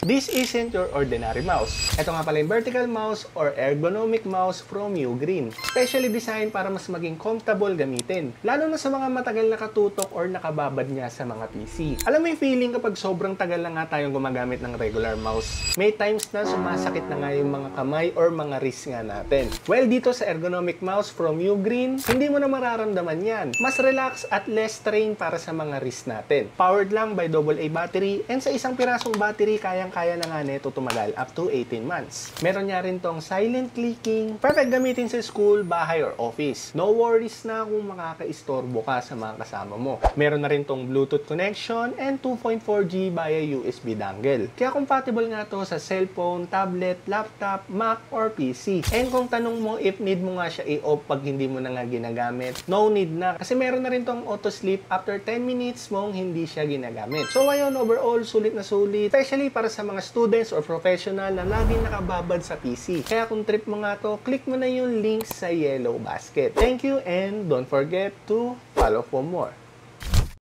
This isn't your ordinary mouse. Ito nga pala yung vertical mouse or ergonomic mouse from Ugreen. Specially designed para mas maging comfortable gamitin. Lalo na sa mga matagal nakatutok or nakababad nga sa mga PC. Alam mo yung feeling kapag sobrang tagal na nga tayong gumagamit ng regular mouse. May times na sumasakit na nga yung mga kamay or mga wrist nga natin. Well, dito sa ergonomic mouse from Ugreen, hindi mo na mararamdaman yan. Mas relax at less strain para sa mga wrist natin. Powered lang by AA battery and sa isang pirasong battery, kayang-kaya na nga nito tumagal up to 18 months. Meron niya rin tong silent clicking. Perfect gamitin sa school, bahay, or office. No worries na kung makaka-istorbo ka sa mga kasama mo. Meron na rin tong Bluetooth connection and 2.4G via USB dongle. Kaya compatible nga to sa cellphone, tablet, laptop, Mac, or PC. And kung tanong mo if need mo nga siya i-off pag hindi mo na nga ginagamit, no need na. Kasi meron na rin tong auto sleep after 10 minutes mong hindi siya ginagamit. So ayun, overall, sulit na sulit. Especially para sa mga students or professional na laging nakababad sa PC. Kaya kung trip mo nga to, click mo na yung link sa yellow basket. Thank you and don't forget to follow for more.